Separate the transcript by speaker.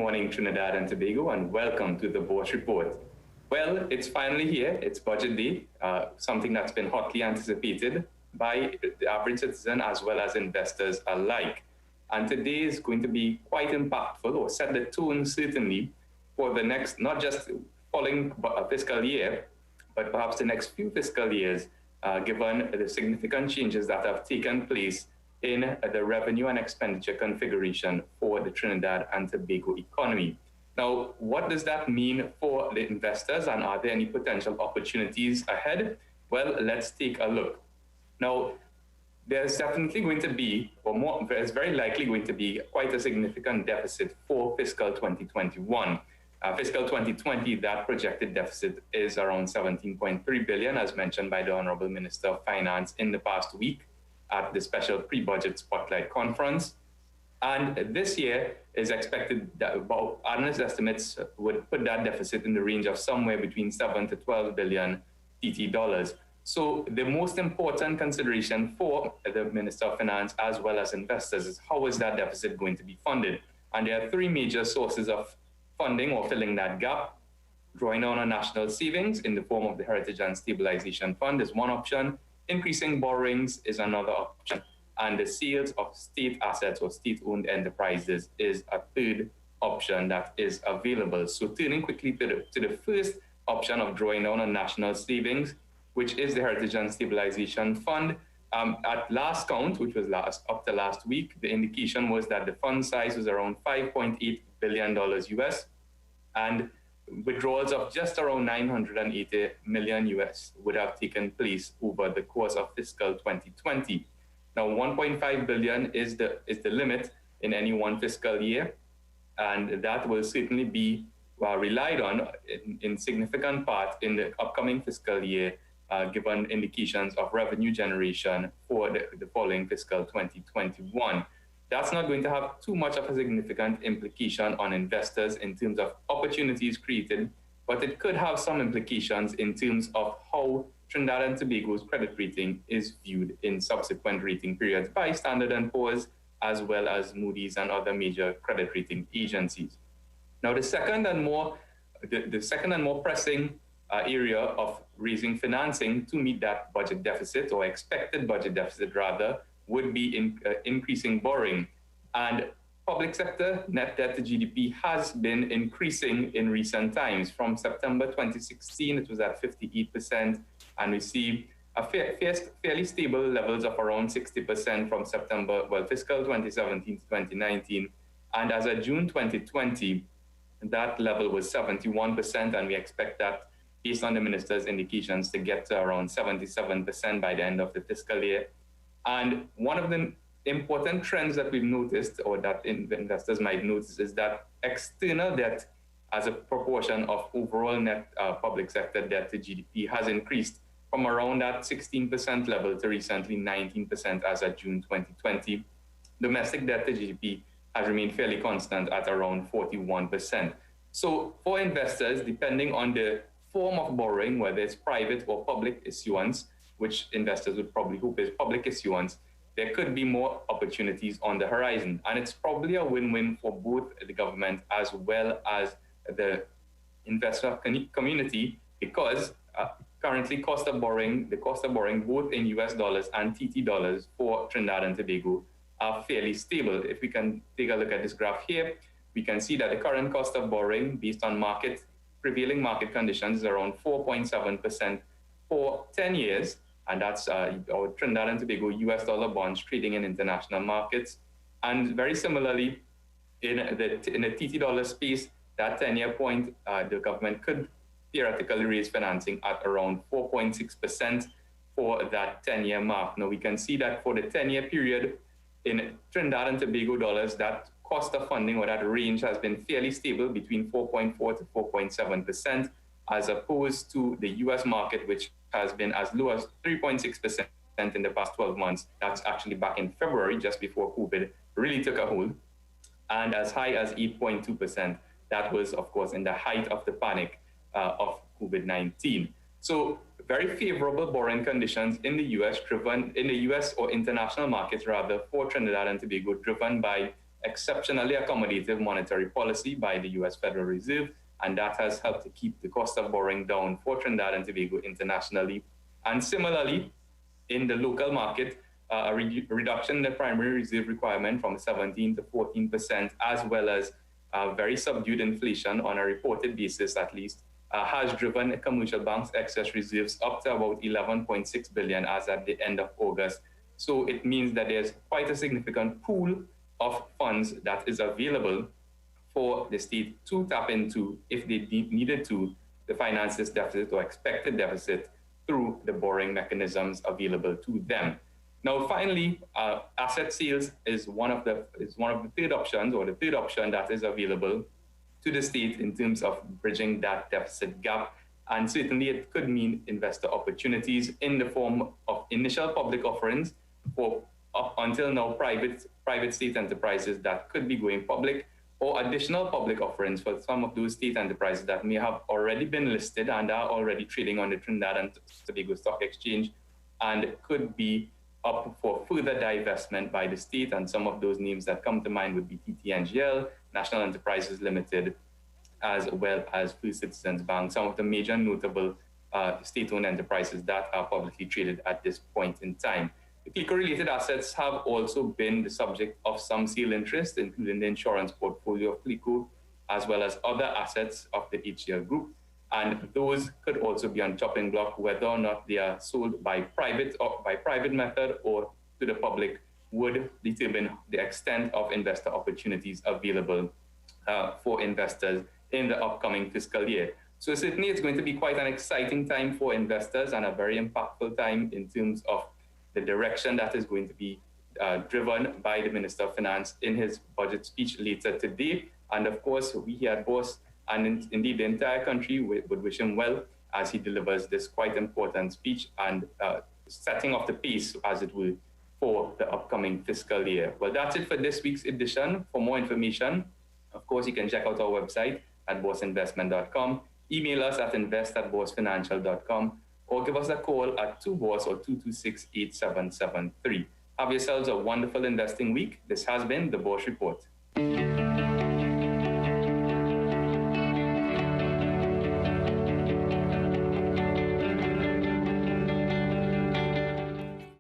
Speaker 1: morning, Trinidad and Tobago, and welcome to the Bourse Report. Well, it's finally here. It's budget day, something that's been hotly anticipated by the average citizen as well as investors alike. And today is going to be quite impactful, or set the tone certainly for the next, not just following fiscal year, but perhaps the next few fiscal years, given the significant changes that have taken place in the revenue and expenditure configuration for the Trinidad and Tobago economy. Now, what does that mean for the investors, and are there any potential opportunities ahead? Well, let's take a look. Now, there's definitely going to be, there's very likely going to be quite a significant deficit for fiscal 2021. Fiscal 2020, that projected deficit is around 17.3 billion, as mentioned by the Honorable Minister of Finance in the past week at the special pre-budget spotlight conference. And this year is expected that about analyst estimates would put that deficit in the range of somewhere between 7 to 12 billion TT dollars. So the most important consideration for the Minister of Finance as well as investors is how is that deficit going to be funded? And there are three major sources of funding or filling that gap. Drawing down on national savings in the form of the Heritage and Stabilization Fund is one option. Increasing borrowings is another option. And the sales of state assets or state-owned enterprises is a third option that is available. So turning quickly to the first option of drawing down on national savings, which is the Heritage and Stabilization Fund. At last count, which was up to last week, the indication was that the fund size was around $5.8 billion US, and withdrawals of just around 980 million US would have taken place over the course of fiscal 2020. Now, 1.5 billion is the limit in any one fiscal year, and that will certainly be relied on in significant part in the upcoming fiscal year, given indications of revenue generation for the following fiscal 2021. That's not going to have too much of a significant implication on investors in terms of opportunities created, but it could have some implications in terms of how Trinidad and Tobago's credit rating is viewed in subsequent rating periods by Standard & Poor's, as well as Moody's and other major credit rating agencies. Now, the second and more pressing area of raising financing to meet that budget deficit, or expected budget deficit rather, would be increasing borrowing. And public sector net debt to GDP has been increasing in recent times. From September 2016, it was at 58%, and we see a fairly stable levels of around 60% from fiscal 2017 to 2019. And as of June 2020, that level was 71%, and we expect that, based on the minister's indications, to get to around 77% by the end of the fiscal year. And one of the important trends that we've noticed, or that investors might notice, is that external debt as a proportion of overall net public sector debt to GDP has increased from around that 16% level to recently 19% as of June 2020. Domestic debt to GDP has remained fairly constant at around 41%. So for investors, depending on the form of borrowing, whether it's private or public issuance, which investors would probably hope is public issuance, there could be more opportunities on the horizon. And it's probably a win-win for both the government as well as the investor community, because currently the cost of borrowing both in US dollars and TT dollars for Trinidad and Tobago are fairly stable. If we can take a look at this graph here, we can see that the current cost of borrowing based on prevailing market conditions is around 4.7% for 10 years. And that's our Trinidad and Tobago US dollar bonds trading in international markets. And very similarly, in the TT dollar space, that 10-year point, the government could theoretically raise financing at around 4.6% for that 10-year mark. Now, we can see that for the 10-year period in Trinidad and Tobago dollars, that cost of funding, or that range, has been fairly stable between 4.4 to 4.7%, as opposed to the US market, which has been as low as 3.6% in the past 12 months. That's actually back in February, just before COVID really took a hold, and as high as 8.2%. That was, of course, in the height of the panic of COVID-19. So very favorable borrowing conditions in the US or international markets rather, for Trinidad and Tobago, driven by exceptionally accommodative monetary policy by the US Federal Reserve, and that has helped to keep the cost of borrowing down for Trinidad and Tobago internationally. And similarly, in the local market, a reduction in the primary reserve requirement from 17 to 14%, as well as very subdued inflation on a reported basis at least, has driven commercial banks' excess reserves up to about 11.6 billion as at the end of August. So it means that there's quite a significant pool of funds that is available for the state to tap into if they needed to finance this deficit or expected deficit through the borrowing mechanisms available to them. Now, finally, asset sales is one of the third options, or the third option that is available to the state in terms of bridging that deficit gap. And certainly it could mean investor opportunities in the form of initial public offerings for up until now private state enterprises that could be going public, or additional public offerings for some of those state enterprises that may have already been listed and are already trading on the Trinidad and Tobago Stock Exchange and could be up for further divestment by the state. And some of those names that come to mind would be TTNGL, National Enterprises Limited, as well as First Citizens Bank, some of the major notable state-owned enterprises that are publicly traded at this point in time. The CLICO-related assets have also been the subject of some sale interest, including the insurance portfolio of CLICO, as well as other assets of the HCL Group. And those could also be on chopping block, whether or not they are sold by private method or to the public would determine the extent of investor opportunities available for investors in the upcoming fiscal year. So certainly it's going to be quite an exciting time for investors and a very impactful time in terms of the direction that is going to be driven by the Minister of Finance in his budget speech later today. And of course, we here at BOSS and indeed the entire country would wish him well as he delivers this quite important speech and setting off the pace, as it were, for the upcoming fiscal year. Well, that's it for this week's edition. For more information, of course, you can check out our website at bossinvestment.com, email us at invest@bossfinancial.com, or give us a call at 2BOSS or 226-8773. Have yourselves a wonderful investing week. This has been the BOSS Report.